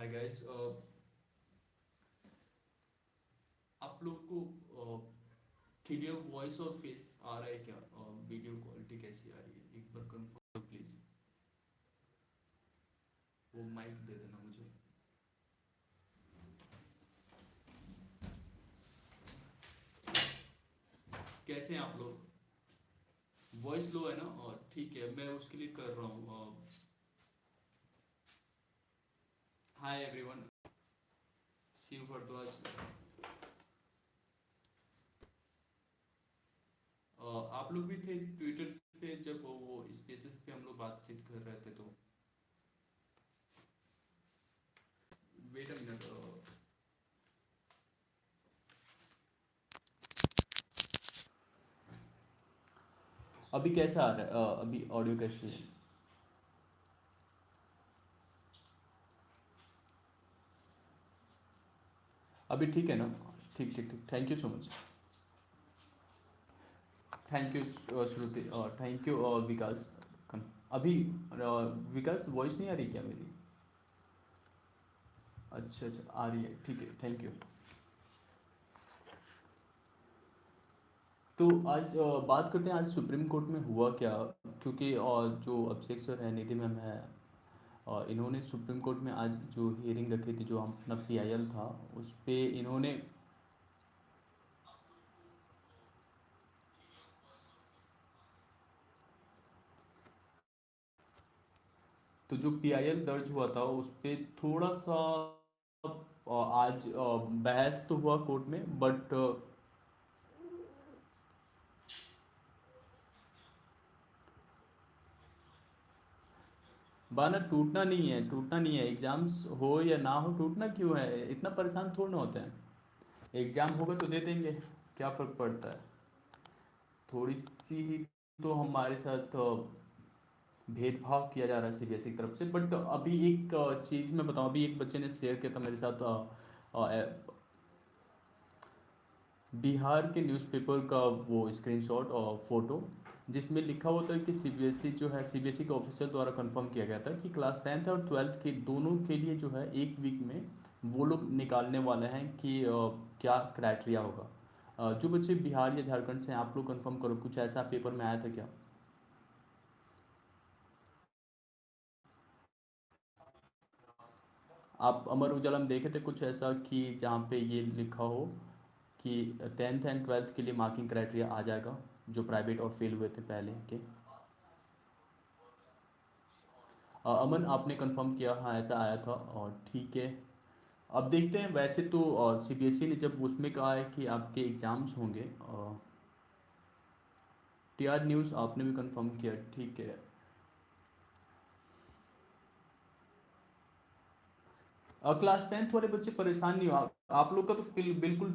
Hi guys. आप लोग को क्लियर वॉइस और फेस आ रहा है क्या? वीडियो क्वालिटी कैसी आ रही है, एक बार कंफर्म प्लीज। वो माइक दे देना मुझे। कैसे हैं आप लोग? वॉइस लो है ना? और ठीक है, मैं उसके लिए कर रहा हूँ। Hi everyone, Shiv Bhardwaj. आप लोग भी थे ट्विटर पे जब वो स्पेसेस पे हम लोग बातचीत कर रहे थे, तो वेट अ मिनट। अभी कैसा आ रहा है? अभी ऑडियो कैसी है? अभी ठीक है ना? ठीक ठीक ठीक, thank you so much. Thank you Shruti, thank you Vikas. अभी विकास वॉइस नहीं आ रही क्या मेरी? अच्छा अच्छा, आ रही है, ठीक है, थैंक यू। तो आज बात करते हैं आज सुप्रीम कोर्ट में हुआ क्या। क्योंकि जो अभिषेक सर है, निधि मैम है, इन्होंने सुप्रीम कोर्ट में आज जो हियरिंग रखी थी, जो हम अपना पीआईएल था, उस पे इन्होंने। तो जो पीआईएल दर्ज हुआ था उस पे थोड़ा सा आज बहस तो हुआ कोर्ट में, बट बाना टूटना नहीं है, टूटना नहीं है। एग्जाम्स हो या ना हो, टूटना क्यों है? इतना परेशान थोड़ा ना होते हैं। एग्जाम होगा तो दे देंगे, क्या फ़र्क पड़ता है? थोड़ी सी ही तो हमारे साथ भेदभाव किया जा रहा है सीबीएसई की तरफ से। बट अभी एक चीज़ मैं बताऊँ, अभी एक बच्चे ने शेयर किया था मेरे साथ बिहार के न्यूज़पेपर का वो स्क्रीनशॉट और फोटो, जिसमें लिखा होता है कि सीबीएसई जो है, सीबीएसई के ऑफिसर द्वारा कंफर्म किया गया था कि क्लास 10th और 12th के दोनों के लिए जो है एक वीक में वो लोग निकालने वाले हैं कि क्या क्राइटेरिया होगा। जो बच्चे बिहार या झारखंड से हैं, आप लोग कंफर्म करो, कुछ ऐसा पेपर में आया था क्या? आप अमर उजाला में देखे थे कुछ ऐसा कि जहाँ पे ये लिखा हो कि 10th एंड 12th के लिए मार्किंग क्राइटेरिया आ जाएगा, जो प्राइवेट और फेल हुए थे पहले के? अमन आपने कंफर्म किया, हाँ ऐसा आया था, और ठीक है। अब देखते हैं। वैसे तो सीबीएसई ने जब उसमें कहा है कि आपके एग्ज़ाम्स होंगे, टीआर न्यूज़ आपने भी कंफर्म किया, ठीक है। क्लास 10th वाले बच्चे परेशान नहीं हो। आप लोग का तो बिल्कुल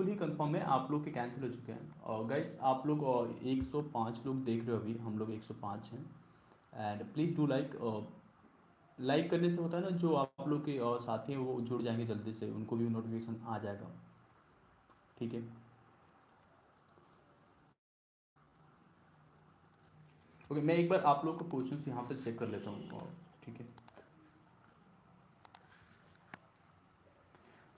ही कंफर्म है, आप लोग के कैंसिल हो चुके हैं। और गाइस आप लोग 105 लोग देख रहे हो, अभी हम लोग 105 हैं। And please do like. Like करने से होता है ना, जो आप लोग के साथी हैं वो जुड़ जाएंगे जल्दी से, उनको भी नोटिफिकेशन आ जाएगा। ठीक है। ओके, मैं एक बार आप लोग को क्वेश्चंस यहाँ पे चेक कर लेता हूँ, ठीक है।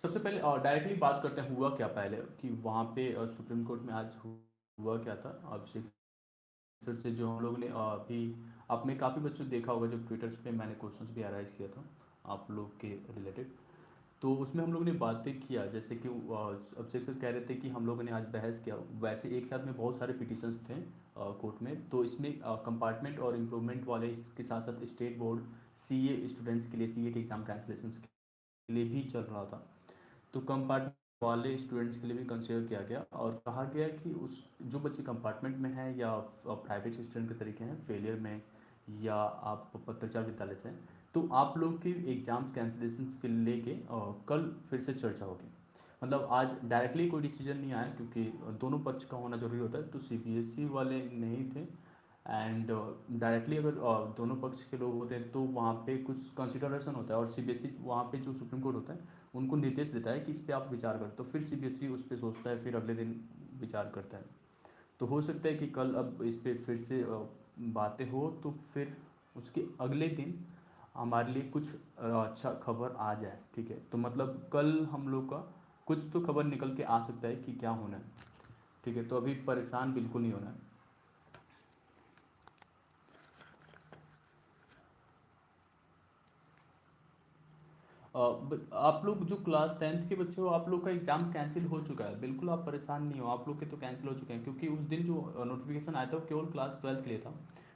सबसे पहले डायरेक्टली बात करते हैं, हुआ क्या पहले कि वहाँ पे सुप्रीम कोर्ट में आज हुआ क्या था। अभिषेक सर से जो हम लोग ने अभी आपने काफ़ी बच्चों ने देखा होगा, जब ट्विटर पे मैंने क्वेश्चंस भी अराइज किया था आप लोग के रिलेटेड, तो उसमें हम लोग ने बातें किया। जैसे कि अभिषेक सर कह रहे थे कि हम लोगों ने आज बहस किया। वैसे एक साथ में बहुत सारे पिटिशंस थे कोर्ट में, तो इसमें कंपार्टमेंट और इम्प्रूवमेंट वाले, इसके साथ साथ स्टेट बोर्ड सीए स्टूडेंट्स के लिए सीए के एग्ज़ाम कैंसिलेशन के लिए भी चल रहा था। तो कंपार्टमेंट वाले स्टूडेंट्स के लिए भी कंसिडर किया गया, और कहा गया कि उस जो बच्चे कंपार्टमेंट में हैं या प्राइवेट स्टूडेंट के तरीके हैं फेलियर में, या आप पत्राचार विद्यालय से हैं, तो आप लोग के एग्ज़ाम्स कैंसिलेशन के लेके कल फिर से चर्चा होगी। मतलब आज डायरेक्टली कोई डिसीजन नहीं आया, क्योंकि दोनों पक्ष का होना जरूरी होता है। तो सीबीएसई वाले नहीं थे, एंड डायरेक्टली अगर दोनों पक्ष के लोग होते हैं तो वहाँ पे कुछ कंसिडरेशन होता है, और सीबीएसई वहाँ पे जो सुप्रीम कोर्ट होता है उनको निर्देश देता है कि इस पे आप विचार करें, तो फिर सीबीएसई उस पर सोचता है, फिर अगले दिन विचार करता है। तो हो सकता है कि कल अब इस पे फिर से बातें हो, तो फिर उसके अगले दिन हमारे लिए कुछ अच्छा खबर आ जाए, ठीक है। तो मतलब कल हम लोग का कुछ तो खबर निकल के आ सकता है कि क्या होना है, ठीक है। तो अभी परेशान बिल्कुल नहीं होना है। आप लोग जो क्लास 10th के बच्चे हो, आप लोग का एग्ज़ाम कैंसिल हो चुका है, बिल्कुल आप परेशान नहीं हो। आप लोग के तो कैंसिल हो चुके हैं, क्योंकि उस दिन जो नोटिफिकेशन आया था वो केवल क्लास 12th के लिए था।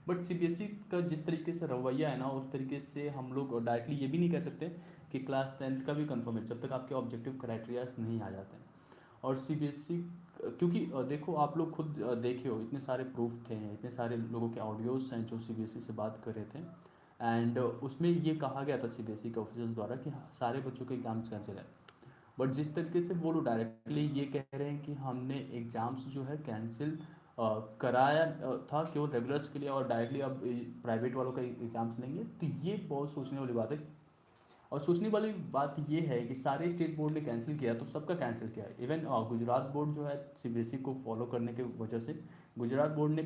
बट सीबीएसई का जिस तरीके से रवैया है ना, उस तरीके से हम लोग डायरेक्टली ये भी नहीं कह सकते कि क्लास 10th का भी कंफर्म है, जब तक आपके ऑब्जेक्टिव क्राइटेरियाज नहीं आ जाते हैं। और सीबीएसई, क्योंकि देखो आप लोग खुद देखे हो, इतने सारे प्रूफ थे, इतने सारे लोगों के ऑडियोज हैं जो सीबीएसई से बात कर रहे थे। एंड उसमें ये कहा गया था सीबीएसई के ऑफिसर्स द्वारा कि सारे बच्चों के एग्ज़ाम्स कैंसिल है। बट जिस तरीके से वो लोग डायरेक्टली ये कह रहे हैं कि हमने एग्ज़ाम्स जो है कैंसिल कराया था केवल रेगुलर्स के लिए, और डायरेक्टली अब प्राइवेट वालों का एग्ज़ाम्स लेंगे, तो ये बहुत सोचने वाली बात है। और सोचने वाली बात ये है कि सारे स्टेट बोर्ड ने कैंसिल किया तो सबका कैंसिल किया। इवन गुजरात बोर्ड जो है सीबीएसई को फॉलो करने की वजह से, गुजरात बोर्ड ने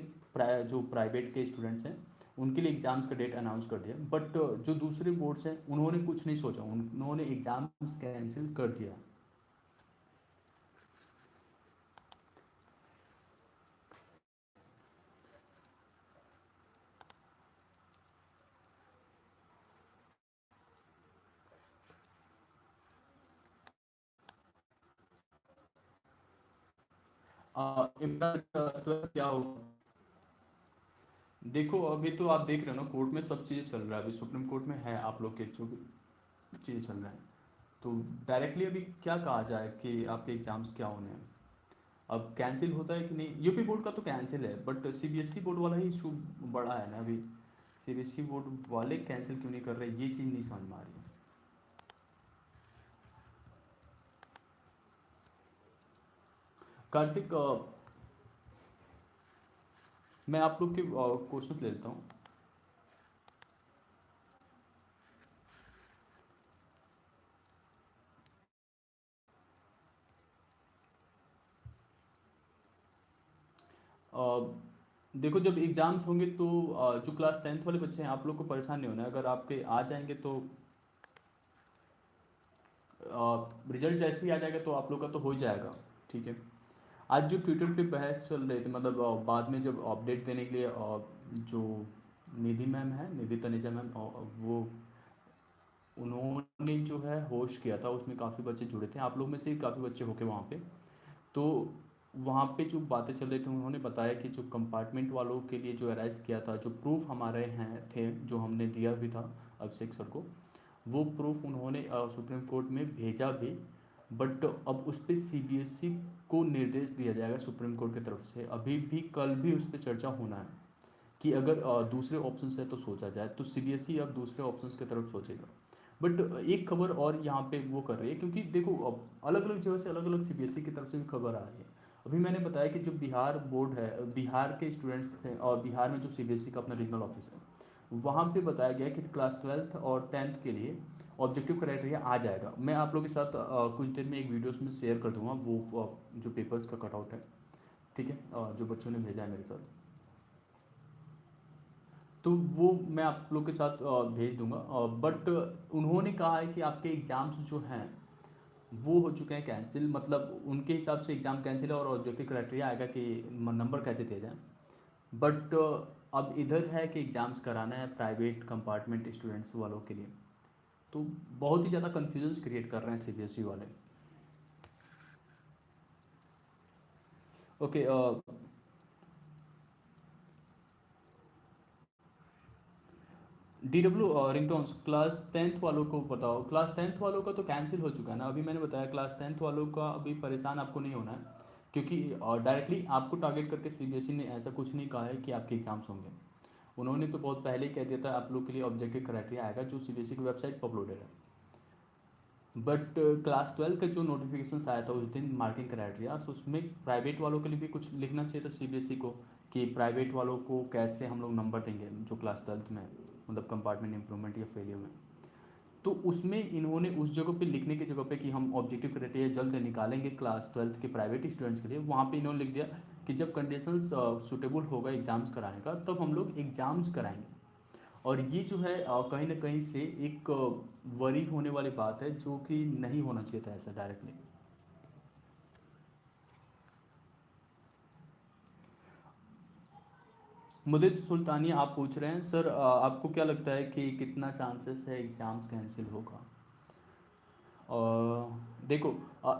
जो प्राइवेट के स्टूडेंट्स हैं उनके लिए एग्ज़ाम्स का डेट अनाउंस कर दिया। बट जो दूसरे बोर्ड्स हैं उन्होंने कुछ नहीं सोचा, उन्होंने एग्ज़ाम्स कैंसिल कर दिया। इमरान, तो क्या होगा? देखो अभी तो आप देख रहे हो ना, कोर्ट में सब चीज़ें चल रहा है, अभी सुप्रीम कोर्ट में है आप लोग के जो भी चीज़ें चल रहा है। तो डायरेक्टली अभी क्या कहा जाए कि आपके एग्ज़ाम्स क्या होने हैं। अब कैंसिल होता है कि नहीं, यूपी बोर्ड का तो कैंसिल है, बट सीबीएसई बोर्ड वाला ही इशू बड़ा है ना अभी। सीबीएसई बोर्ड वाले कैंसिल क्यों नहीं कर रहे, ये चीज़ नहीं समझ में आ रही है। कार्तिक, मैं आप लोग के क्वेश्चन ले लेता हूँ। देखो जब एग्ज़ाम्स होंगे तो जो क्लास 10th वाले बच्चे हैं आप लोग को परेशान नहीं होना है। अगर आपके आ जाएंगे तो रिजल्ट जैसे ही आ जाएगा तो आप लोग का तो हो जाएगा, ठीक है। आज जो ट्विटर पे बहस चल रही थी, मतलब बाद में जब अपडेट देने के लिए जो निधि मैम है, निधि तनेजा मैम, वो उन्होंने जो है होस्ट किया था, उसमें काफ़ी बच्चे जुड़े थे, आप लोग में से भी काफ़ी बच्चे होके वहाँ पे। तो वहाँ पे जो बातें चल रही थी, उन्होंने बताया कि जो कंपार्टमेंट वालों के लिए जो अराइज किया था, जो प्रूफ हमारे हैं थे, जो हमने दिया भी था अभिषेक सर को, वो प्रूफ उन्होंने सुप्रीम कोर्ट में भेजा भी। बट अब उस पर सीबीएसई को निर्देश दिया जाएगा सुप्रीम कोर्ट की तरफ से, अभी भी कल भी उस पर चर्चा होना है कि अगर दूसरे ऑप्शन है तो सोचा जाए। तो सीबीएसई अब दूसरे ऑप्शन की तरफ सोचेगा। बट एक खबर और यहाँ पे वो कर रही है, क्योंकि देखो अब अलग अलग जगह से अलग अलग सीबीएसई की तरफ से भी खबर आ रही है। अभी मैंने बताया कि जो बिहार बोर्ड है, बिहार के स्टूडेंट्स थे, और बिहार में जो सीबीएसई का अपना रीजनल ऑफिस है, वहाँ पे बताया गया कि क्लास 12th और 10th के लिए ऑब्जेक्टिव क्राइटेरिया आ जाएगा। मैं आप लोगों के साथ कुछ देर में एक वीडियोस में शेयर कर दूंगा वो जो पेपर्स का कटआउट है, ठीक है, जो बच्चों ने भेजा है मेरे साथ। तो वो मैं आप लोग के साथ भेज दूंगा। बट उन्होंने कहा है कि आपके एग्ज़ाम्स जो हैं वो हो चुके हैं कैंसिल, मतलब उनके हिसाब से एग्ज़ाम कैंसिल है, और ऑब्जेक्टिव क्राइटेरिया आएगा कि नंबर कैसे दिए जाए। बट अब इधर है कि एग्ज़ाम्स कराना है प्राइवेट कंपार्टमेंट स्टूडेंट्स वालों के लिए। तो बहुत ही ज़्यादा कन्फ्यूजन्स क्रिएट कर रहे हैं सीबीएसई वाले। Okay, DW ringtones class 10th वालों को बताओ। क्लास 10th वालों का तो कैंसिल हो चुका है ना, अभी मैंने बताया क्लास 10th वालों का अभी परेशान आपको नहीं होना है, क्योंकि डायरेक्टली आपको टारगेट करके सीबीएसई ने ऐसा कुछ नहीं कहा है कि आपके एग्ज़ाम्स होंगे। उन्होंने तो बहुत पहले ही कह दिया था आप लोग के लिए ऑब्जेक्टिव क्राइटेरिया आएगा, जो सीबीएसई की वेबसाइट पर अपलोडेड है। बट क्लास 12 का जो नोटिफिकेशन आया था उस दिन मार्किंग क्राइटेरिया, तो उसमें प्राइवेट वालों के लिए भी कुछ लिखना चाहिए था सीबीएसई को, कि प्राइवेट वालों को कैसे हम लोग नंबर देंगे जो क्लास 12th में है, मतलब कंपार्टमेंट इंप्रूवमेंट या फेलियर में। तो उसमें इन्होंने उस जगह पे लिखने की जगह पे कि हम ऑब्जेक्टिव क्राइटेरिया जल्द निकालेंगे क्लास 12th के प्राइवेट स्टूडेंट्स के लिए, वहाँ पे इन्होंने लिख दिया कि जब कंडीशंस सूटेबल होगा एग्ज़ाम्स कराने का तब हम लोग एग्ज़ाम्स कराएंगे। और ये जो है कहीं ना कहीं से एक वरी होने वाली बात है, जो कि नहीं होना चाहिए था ऐसा डायरेक्टली। मुदित सुल्तानी आप पूछ रहे हैं सर, आपको क्या लगता है कि कितना चांसेस है एग्ज़ाम्स कैंसिल होगा? देखो,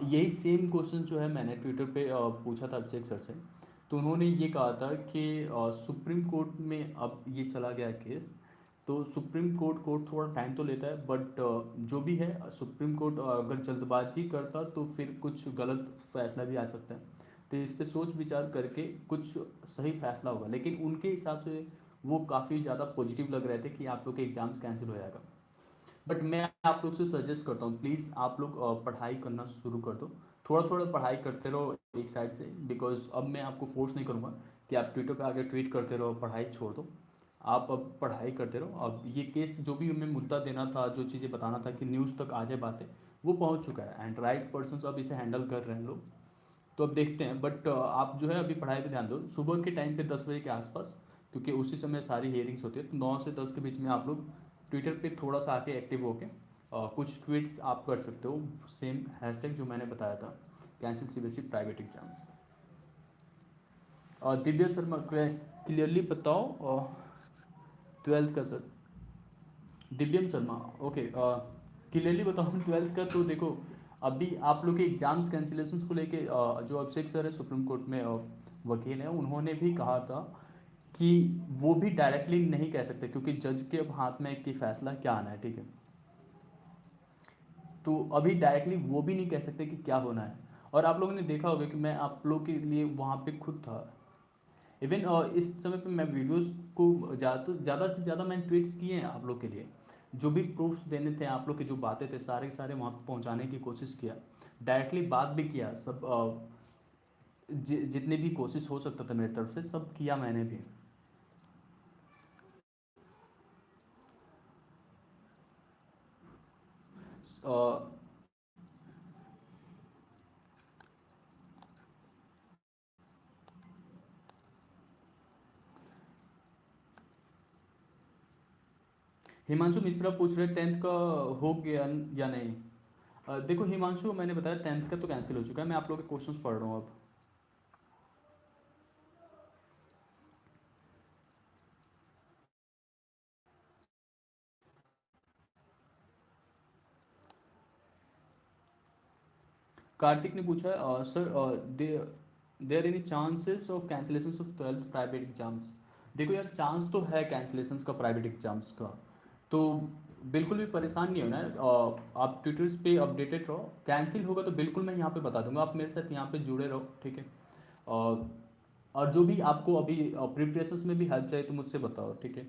यही सेम क्वेश्चन जो है मैंने ट्विटर पे पूछा था अभिषेक सर से। तो उन्होंने ये कहा था कि सुप्रीम कोर्ट में अब ये चला गया केस, तो सुप्रीम कोर्ट थोड़ा टाइम तो लेता है, बट जो भी है सुप्रीम कोर्ट अगर जल्दबाजी करता तो फिर कुछ गलत फैसला भी आ सकता है। तो इस पे सोच विचार करके कुछ सही फैसला होगा, लेकिन उनके हिसाब से वो काफ़ी ज़्यादा पॉजिटिव लग रहे थे कि आप लोग के एग्ज़ाम्स कैंसिल हो जाएगा। बट मैं आप लोग से सजेस्ट करता हूँ, प्लीज़ आप लोग पढ़ाई करना शुरू कर दो। थोड़ा थोड़ा पढ़ाई करते रहो एक साइड से, बिकॉज अब मैं आपको फोर्स नहीं करूँगा कि आप ट्विटर पे आके ट्वीट करते रहो, पढ़ाई छोड़ दो। आप अब पढ़ाई करते रहो। अब ये केस जो भी हमें मुद्दा देना था, जो चीज़ें बताना था कि न्यूज़ तक आ जाए बातें, वो पहुँच चुका है एंड राइट पर्सन अब इसे हैंडल कर रहे हैं लोग। तो अब देखते हैं, बट आप जो है अभी पढ़ाई पे ध्यान दो सुबह के टाइम पे 10 बजे के आसपास, क्योंकि उसी समय सारी हियरिंग्स होती है। तो 9 से 10 के बीच में आप लोग ट्विटर पे थोड़ा सा आके एक्टिव होके कुछ ट्वीट्स आप कर सकते हो, सेम हैशटैग जो मैंने बताया था, cancel CBSE private exams. Divya Sharma, clearly बताओ। ट्वेल्थ का सर, दिव्यम शर्मा, ओके, क्लियरली बताऊँ ट्वेल्थ का तो देखो, अभी आप लोग के एग्जाम्स कैंसिलेशन को लेके जो अभिषेक सर है सुप्रीम कोर्ट में वकील हैं, उन्होंने भी कहा था कि वो भी डायरेक्टली नहीं कह सकते, क्योंकि जज के अब हाथ में कि फैसला क्या आना है, ठीक है। तो अभी डायरेक्टली वो भी नहीं कह सकते कि क्या होना है। और आप लोगों ने देखा होगा कि मैं आप लोग के लिए वहाँ पे खुद था। इवन इस समय पे मैं वीडियोस को ज़्यादा से ज़्यादा मैंने ट्वीट्स किए हैं आप लोग के लिए, जो भी प्रूफ्स देने थे आप लोग के, जो बातें थे सारे के सारे वहाँ पे पहुँचाने की कोशिश किया, डायरेक्टली बात भी किया सब, जितनी भी कोशिश हो सकता था मेरी तरफ से सब किया मैंने भी। अ, हिमांशु मिश्रा पूछ रहे 10th का हो गया या नहीं। देखो हिमांशु, मैंने बताया 10th का तो कैंसिल हो चुका है, मैं आप लोग के क्वेश्चंस पढ़ रहा हूँ अब। कार्तिक ने पूछा है sir, there any chances of cancellation of 12th private exams. देखो यार, चांस तो है कैंसिलेशन का प्राइवेट एग्जाम्स का, तो बिल्कुल भी परेशान नहीं होना है। आप ट्विटर्स पे अपडेटेड रहो, कैंसिल होगा तो बिल्कुल मैं यहाँ पे बता दूंगा, आप मेरे साथ यहाँ पे जुड़े रहो, ठीक है। और जो भी आपको अभी प्रिपरेशंस में भी हेल्प चाहिए तो मुझसे बताओ, ठीक है।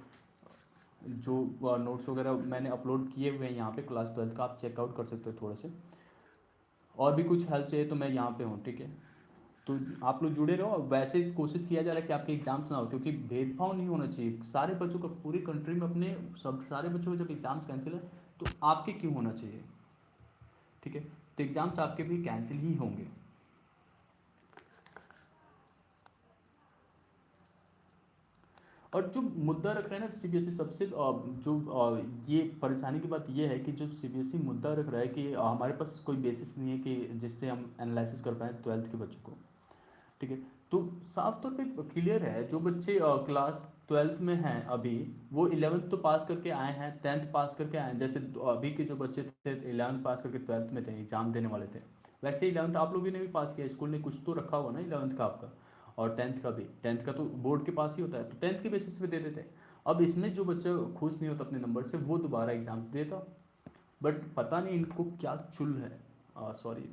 जो नोट्स वगैरह मैंने अपलोड किए हुए हैं यहाँ पे क्लास 12th का, आप चेकआउट कर सकते हो थोड़े से। और भी कुछ हेल्प चाहिए तो मैं यहाँ पे हूँ, ठीक है। तो आप लोग जुड़े रहो, और वैसे कोशिश किया जा रहा है कि आपके एग्जाम्स ना हो, क्योंकि भेदभाव नहीं होना चाहिए सारे बच्चों का, पूरी कंट्री में अपने सब सारे बच्चों के जब एग्जाम्स कैंसिल है तो आपके क्यों होना चाहिए, ठीक है। तो एग्जाम्स आपके भी कैंसिल ही होंगे। और जो मुद्दा रख रहे हैं ना सीबीएसई सबसे जो ये परेशानी की बात ये है कि जो सीबीएसई मुद्दा रख रहा है कि हमारे पास कोई बेसिस नहीं है कि जिससे हम एनालिसिस कर पाएँ 12th के बच्चों को, ठीक है। तो साफ तौर पे क्लियर है, जो बच्चे क्लास 12th में हैं अभी, वो 11th तो पास करके आए हैं, 10th पास करके आए हैं। जैसे अभी के जो बच्चे थे 11th पास करके 12th में थे, एग्जाम देने वाले थे, वैसे 11th आप लोगों ने भी पास किया, स्कूल ने कुछ तो रखा होगा ना 11th का आपका, और 10th का भी। 10th का तो बोर्ड के पास ही होता है, तो 10th के बेसिस पे दे देते। अब इसमें जो बच्चा खुश नहीं होता अपने नंबर से, वो दोबारा एग्जाम देता। बट पता नहीं इनको क्या चुल है, सॉरी,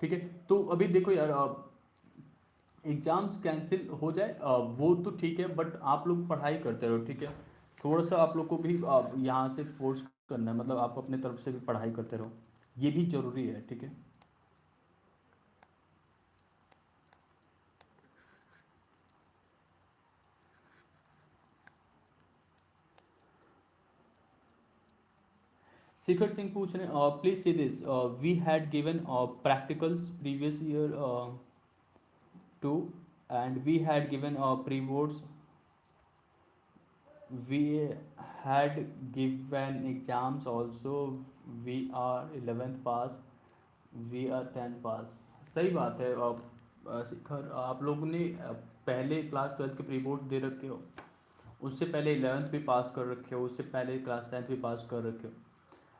ठीक है। तो अभी देखो यार, एग्जाम्स कैंसिल हो जाए वो तो ठीक है, बट आप लोग पढ़ाई करते रहो, ठीक है। थोड़ा सा आप लोग को भी यहाँ से फोर्स करना है, मतलब आप अपने तरफ से भी पढ़ाई करते रहो, ये भी ज़रूरी है, ठीक है। शिखर सिंह पूछ रहे हैं, please see this, we had given practicals previous year too, and we had given pre-boards. We had given exams also. We are 11th pass. We are 10 pass. सही बात है। शिखर, आप लोगों ने पहले क्लास 12 के प्री बोर्ड दे रखे हो, उससे पहले 11th भी पास कर रखे हो, उससे पहले क्लास 10th भी पास कर रखे हो,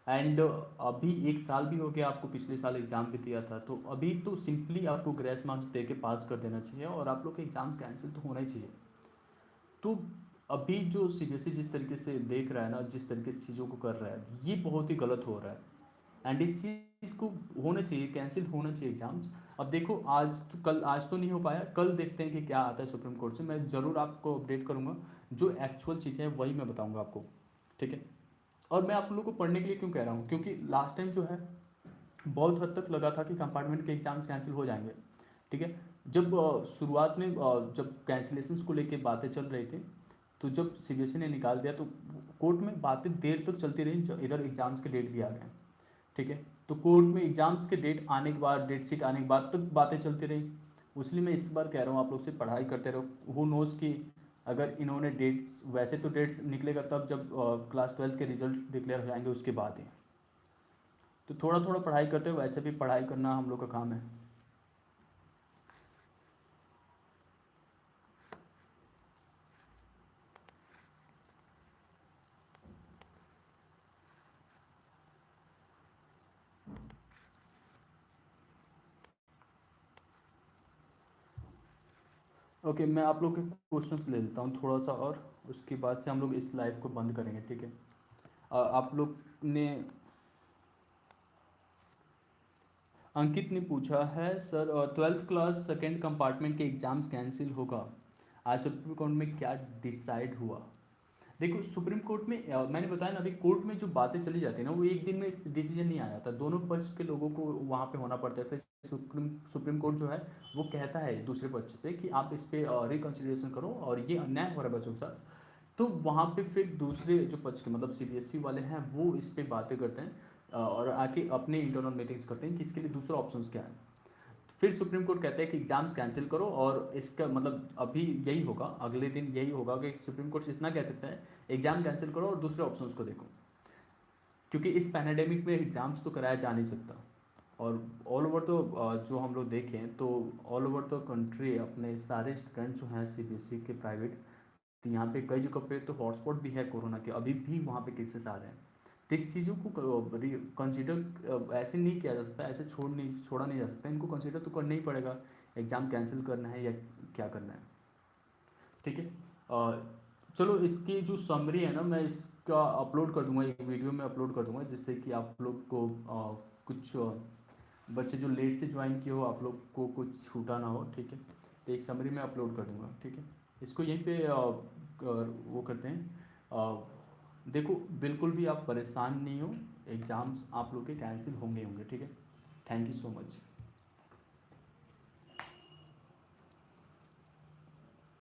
एंड अभी एक साल भी हो गया आपको, पिछले साल एग्ज़ाम भी दिया था, तो अभी तो सिंपली आपको ग्रेस मार्क्स दे के पास कर देना चाहिए और आप लोग के एग्ज़ाम्स कैंसिल तो होना ही चाहिए। तो अभी जो सीबीएसई जिस तरीके से देख रहा है ना, जिस तरीके से चीज़ों को कर रहा है, ये बहुत ही गलत हो रहा है। एंड इस चीज़ को होना चाहिए, कैंसिल होना चाहिए एग्ज़ाम्स। अब देखो, आज तो नहीं हो पाया, कल देखते हैं कि क्या आता है सुप्रीम कोर्ट से। मैं ज़रूर आपको अपडेट करूँगा, जो एक्चुअल चीज़ें हैं वही मैं बताऊँगा आपको, ठीक है। और मैं आप लोगों को पढ़ने के लिए क्यों कह रहा हूँ, क्योंकि लास्ट टाइम जो है बहुत हद तक लगा था कि कंपार्टमेंट के एग्ज़ाम्स कैंसिल हो जाएंगे, ठीक है। जब शुरुआत में जब कैंसिलेशंस को लेके बातें चल रही थी, तो जब सीबीएसई ने निकाल दिया तो कोर्ट में बातें देर तक चलती रही, इधर एग्ज़ाम्स के डेट भी आ गए, ठीक है। तो कोर्ट में एग्ज़ाम्स के डेट आने के बाद, डेट शीट आने के बाद तक बातें चलती रही। इसलिए मैं इस बार कह रहा हूँ आप लोग से पढ़ाई करते रहो। हु नोज़ कि अगर इन्होंने डेट्स, वैसे तो डेट्स निकलेगा तब जब क्लास 12 के रिजल्ट डिक्लेयर हो जाएंगे, उसके बाद ही। तो थोड़ा थोड़ा पढ़ाई करते हो, वैसे भी पढ़ाई करना हम लोग का काम है। ओके, मैं आप लोग के क्वेश्चंस ले लेता हूँ थोड़ा सा, और उसके बाद से हम लोग इस लाइव को बंद करेंगे, ठीक है। आप लोग ने, अंकित ने पूछा है sir, 12th class second compartment के एग्ज़ाम्स कैंसिल होगा, आज सुप्रीम कोर्ट में क्या डिसाइड हुआ। देखो, सुप्रीम कोर्ट में मैंने बताया ना, अभी कोर्ट में जो बातें चली जाती है ना, वो एक दिन में डिसीजन नहीं आ जाता, दोनों पक्ष के लोगों को वहाँ पे होना पड़ता है। फिर सुप्रीम कोर्ट जो है वो कहता है दूसरे पक्ष से कि आप इस पर रिकन्सिडरेशन करो और ये अन्याय हो रहा है बच्चों के साथ। तो वहाँ पे फिर दूसरे जो पक्ष के, मतलब सीबीएसई वाले हैं, वो इस पर बातें करते हैं और आके अपने इंटरनल मीटिंग्स करते हैं कि इसके लिए दूसरा ऑप्शन क्या है। फिर सुप्रीम कोर्ट कहता है कि एग्ज़ाम्स कैंसिल करो, और इसका मतलब अभी यही होगा, अगले दिन यही होगा कि सुप्रीम कोर्ट इतना कह सकता है, एग्ज़ाम कैंसिल करो और दूसरे ऑप्शंस को देखो, क्योंकि इस पैंडेमिक में एग्ज़ाम्स तो कराया जा नहीं सकता। और ऑल ओवर तो जो हम लोग देखें तो ऑल ओवर तो कंट्री, अपने सारे स्टूडेंट जो हैं सीबीएसई के प्राइवेट, तो यहाँ पे कई जगह पे तो हॉटस्पॉट भी है कोरोना के, अभी भी वहाँ पे केसेस आ रहे हैं। तो इस चीज़ों को कंसिडर ऐसे नहीं किया जा सकता, ऐसे छोड़ा नहीं जा सकता, इनको कंसिडर तो करना ही पड़ेगा, एग्ज़ाम कैंसिल करना है या क्या करना है, ठीक है। चलो, इसकी जो समरी है ना, मैं इसका अपलोड कर दूंगा, एक वीडियो में अपलोड कर दूंगा, जिससे कि आप लोग को कुछ बच्चे जो लेट से ज्वाइन किए हो, आप लोग को कुछ छूटा ना हो, ठीक है। तो एक समरी में अपलोड कर दूंगा, ठीक है। इसको यहीं पे वो करते हैं। देखो, बिल्कुल भी आप परेशान नहीं हो, एग्ज़ाम्स आप लोग के कैंसिल होंगे होंगे, ठीक है। Thank you so much.